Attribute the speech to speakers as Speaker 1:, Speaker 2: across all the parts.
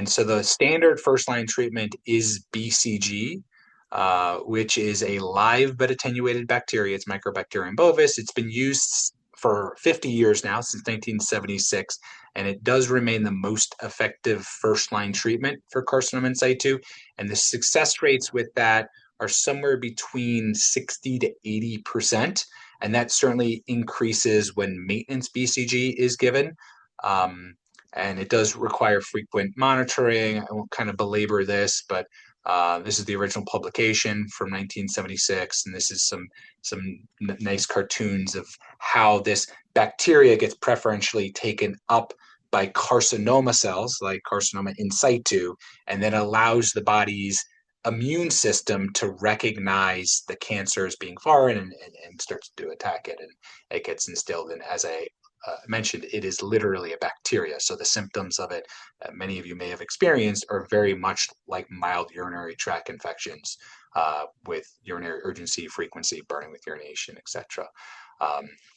Speaker 1: And so the standard first-line treatment is BCG, which is a live but attenuated bacteria. It's Mycobacterium bovis. It's been used for 50 years now, since 1976, and it does remain the most effective first-line treatment for carcinoma in situ. And the success rates with that are somewhere between 60 to 80%, and that certainly increases when maintenance BCG is given. And it does require frequent monitoring. I won't kind of belabor this, but this is the original publication from 1976, and this is some nice cartoons of how this bacteria gets preferentially taken up by carcinoma cells, like carcinoma in situ, and then allows the body's immune system to recognize the cancer as being foreign and starts to attack it, and it gets instilled. And as I mentioned, it is literally a bacteria. So the symptoms of it, many of you may have experienced, are very much like mild urinary tract infections with urinary urgency, frequency, burning with urination, etc.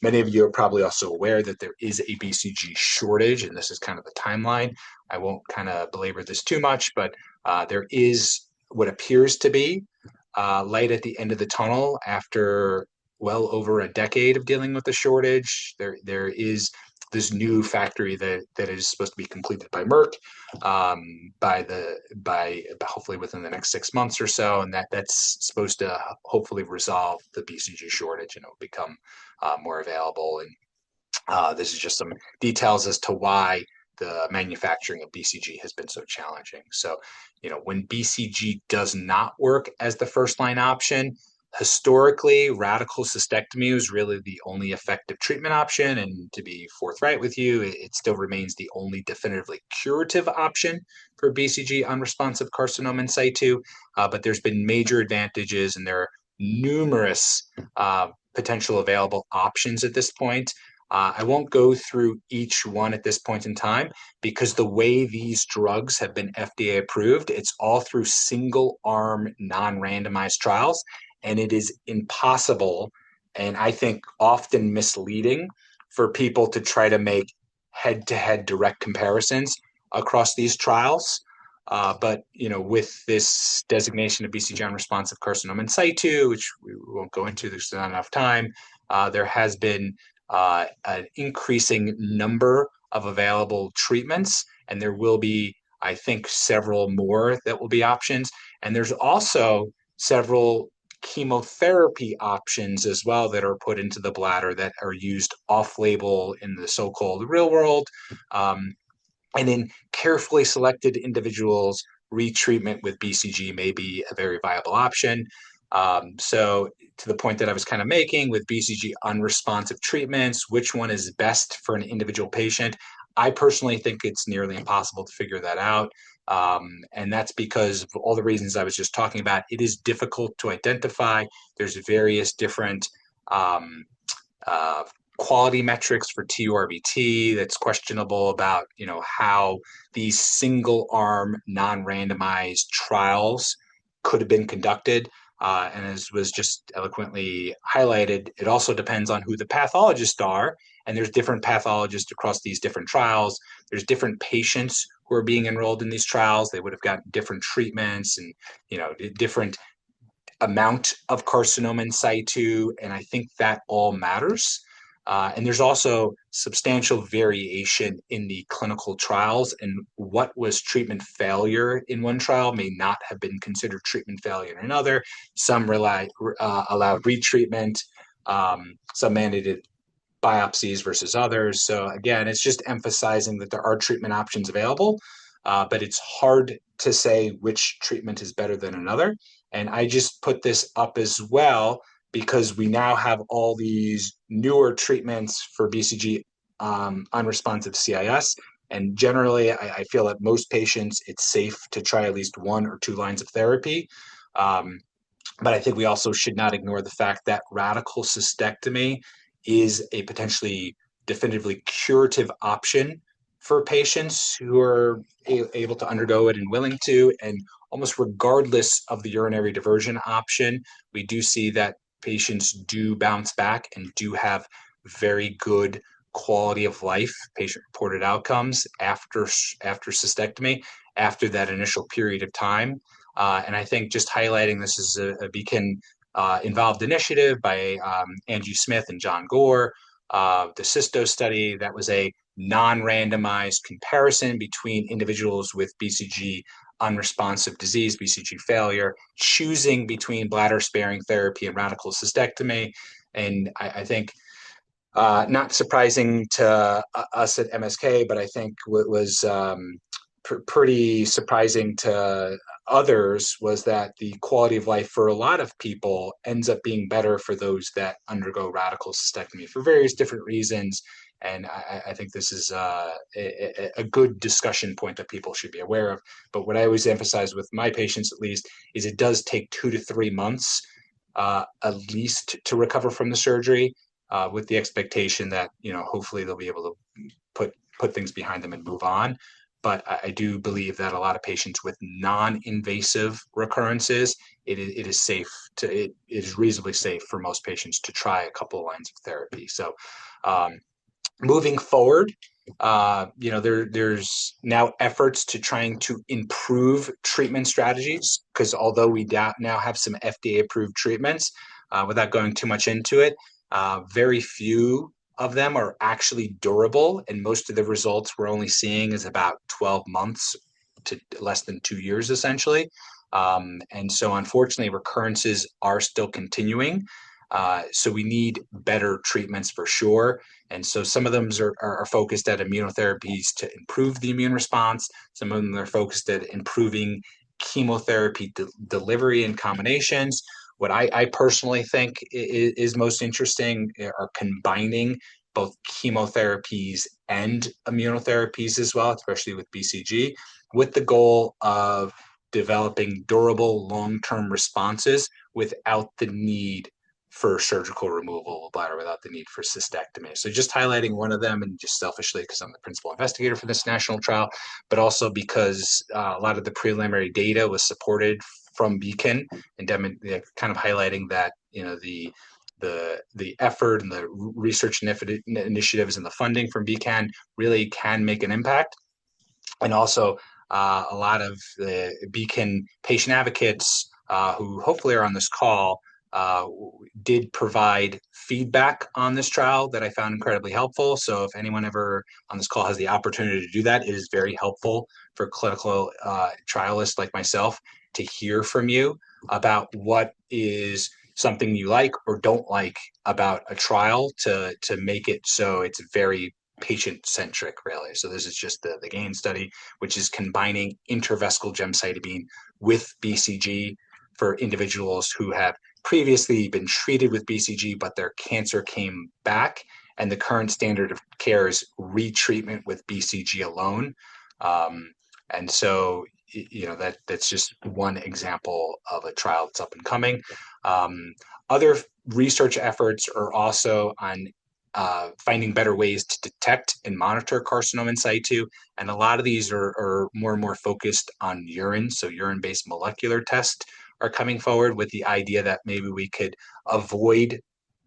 Speaker 1: Many of you are probably also aware that there is a BCG shortage, and this is kind of the timeline. I won't kind of belabor this too much, but there is what appears to be light at the end of the tunnel after well over a decade of dealing with the shortage. There is this new factory that is supposed to be completed by Merck by hopefully within the next 6 months or so, and that's supposed to hopefully resolve the BCG shortage, and it will become more available. And this is just some details as to why the manufacturing of BCG has been so challenging. So, when BCG does not work as the first line option, historically, radical cystectomy was really the only effective treatment option. And to be forthright with you, it still remains the only definitively curative option for BCG unresponsive carcinoma in situ. But there's been major advantages, and there are numerous potential available options at this point. I won't go through each one at this point in time, because the way these drugs have been FDA approved, it's all through single arm, non-randomized trials. And it is impossible, and I think often misleading, for people to try to make head-to-head direct comparisons across these trials. But with this designation of BCG unresponsive carcinoma in situ, which we won't go into, there's not enough time, there has been an increasing number of available treatments, and there will be, I think, several more that will be options. And there's also several chemotherapy options as well that are put into the bladder that are used off-label in the so-called real world. And in carefully selected individuals, retreatment with BCG may be a very viable option. So to the point that I was kind of making with BCG unresponsive treatments, which one is best for an individual patient? I personally think it's nearly impossible to figure that out. And that's because of all the reasons I was just talking about. It is difficult to identify. There's various different quality metrics for TURBT that's questionable about, how these single arm, non-randomized trials could have been conducted. And as was just eloquently highlighted, it also depends on who the pathologists are. And there's different pathologists across these different trials. There's different patients who are being enrolled in these trials. They would have gotten different treatments and, different amount of carcinoma in situ. And I think that all matters. And there's also substantial variation in the clinical trials, and what was treatment failure in one trial may not have been considered treatment failure in another. Some allowed retreatment, some mandated biopsies versus others. So again, it's just emphasizing that there are treatment options available, but it's hard to say which treatment is better than another. And I just put this up as well because we now have all these newer treatments for BCG unresponsive CIS. And generally, I feel that most patients, it's safe to try at least 1 or 2 lines of therapy. But I think we also should not ignore the fact that radical cystectomy is a potentially definitively curative option for patients who are able to undergo it and willing to. And almost regardless of the urinary diversion option, we do see that patients do bounce back and do have very good quality of life, patient-reported outcomes after cystectomy. after that initial period of time. And I think just highlighting this is a Beacon involved initiative by Andrew Smith and John Gore. The Situ study, that was a non-randomized comparison between individuals with BCG unresponsive disease, BCG failure, choosing between bladder sparing therapy and radical cystectomy. And I think not surprising to us at MSK, but I think what was pretty surprising to others was that the quality of life for a lot of people ends up being better for those that undergo radical cystectomy for various different reasons. And I think this is a good discussion point that people should be aware of. But what I always emphasize with my patients, at least, is it does take 2 to 3 months at least to recover from the surgery, with the expectation that hopefully they'll be able to put things behind them and move on. But I do believe that a lot of patients with non-invasive recurrences, it is safe it is reasonably safe for most patients to try a couple of lines of therapy. So moving forward, there's now efforts to trying to improve treatment strategies, because although we now have some FDA-approved treatments, without going too much into it, very few of them are actually durable, and most of the results we're only seeing is about 12 months to less than 2 years, essentially. And so unfortunately, recurrences are still continuing. So we need better treatments for sure. And so some of them are focused at immunotherapies to improve the immune response. Some of them are focused at improving chemotherapy delivery and combinations. What I personally think is most interesting are combining both chemotherapies and immunotherapies as well, especially with BCG, with the goal of developing durable long-term responses without the need for surgical removal of bladder, without the need for cystectomy. So just highlighting one of them, and just selfishly because I'm the principal investigator for this national trial, but also because a lot of the preliminary data was supported from Beacon, and kind of highlighting that the effort and the research initiatives and the funding from Beacon really can make an impact. And also a lot of the Beacon patient advocates who hopefully are on this call did provide feedback on this trial that I found incredibly helpful. So if anyone ever on this call has the opportunity to do that, it is very helpful for clinical trialists like myself to hear from you about what is something you like or don't like about a trial to make it so it's very patient-centric, really. So this is just the GAIN study, which is combining intravesical gemcitabine with BCG for individuals who have previously been treated with BCG, but their cancer came back, and the current standard of care is retreatment with BCG alone. And so, that's just one example of a trial that's up and coming. Other research efforts are also on finding better ways to detect and monitor carcinoma in situ. And a lot of these are more and more focused on urine. So urine-based molecular tests are coming forward with the idea that maybe we could avoid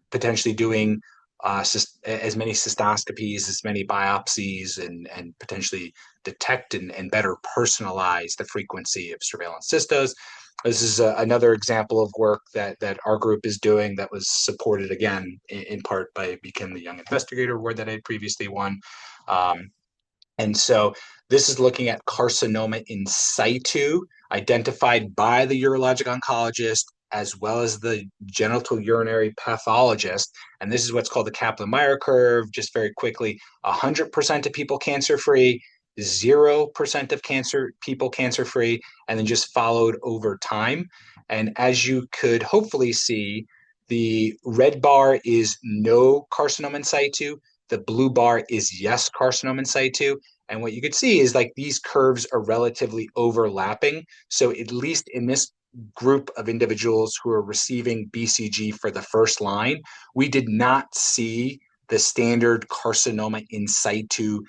Speaker 1: potentially doing as many cystoscopies, as many biopsies, and potentially detect and better personalize the frequency of surveillance cystos. This is another example of work that our group is doing that was supported again in part by Beacon, the Young Investigator Award that I had previously won. And so this is looking at carcinoma in situ, identified by the urologic oncologist as well as the genital urinary pathologist. And this is what's called the Kaplan-Meier curve. Just very quickly, 100% of people cancer-free, 0% of people cancer-free, and then just followed over time. And as you could hopefully see, the red bar is no carcinoma in situ. The blue bar is yes carcinoma in situ. And what you could see is like these curves are relatively overlapping. So at least in this group of individuals who are receiving BCG for the first line, we did not see the standard carcinoma in situ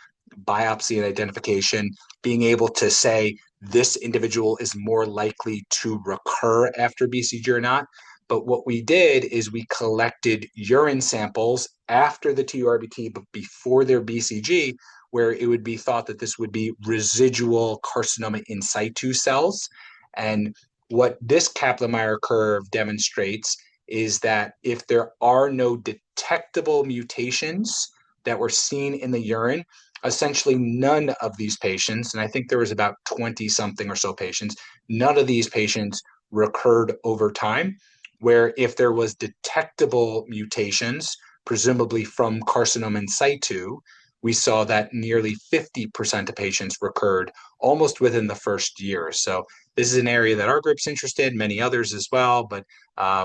Speaker 1: biopsy and identification being able to say this individual is more likely to recur after BCG or not. But what we did is we collected urine samples after the TURBT, but before their BCG, where it would be thought that this would be residual carcinoma in situ cells. And what this Kaplan-Meier curve demonstrates is that if there are no detectable mutations that were seen in the urine, essentially none of these patients, and I think there was about 20 something or so patients, none of these patients recurred over time, where if there was detectable mutations, presumably from carcinoma in situ, we saw that nearly 50% of patients recurred almost within the first year. So this is an area that our group's interested, many others as well, but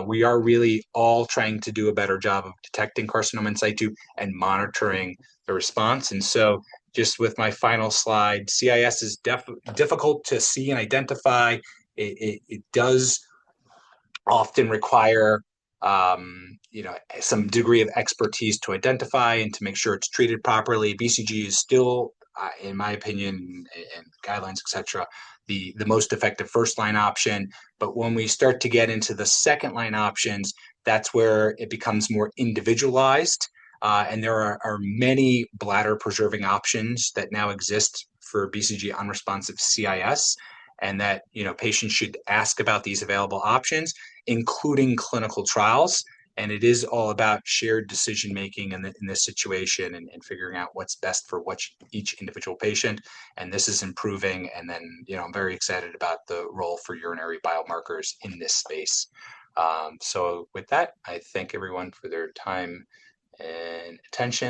Speaker 1: we are really all trying to do a better job of detecting carcinoma in situ and monitoring the response. And so just with my final slide, CIS is difficult to see and identify. It does often require some degree of expertise to identify and to make sure it's treated properly. BCG is still, in my opinion, and guidelines, etc., the most effective first line option. But when we start to get into the second line options, that's where it becomes more individualized. And there are many bladder preserving options that now exist for BCG unresponsive CIS, and that patients should ask about these available options, including clinical trials. And it is all about shared decision making in this situation, and figuring out what's best for each individual patient. And this is improving. And then, I'm very excited about the role for urinary biomarkers in this space. So with that, I thank everyone for their time and attention.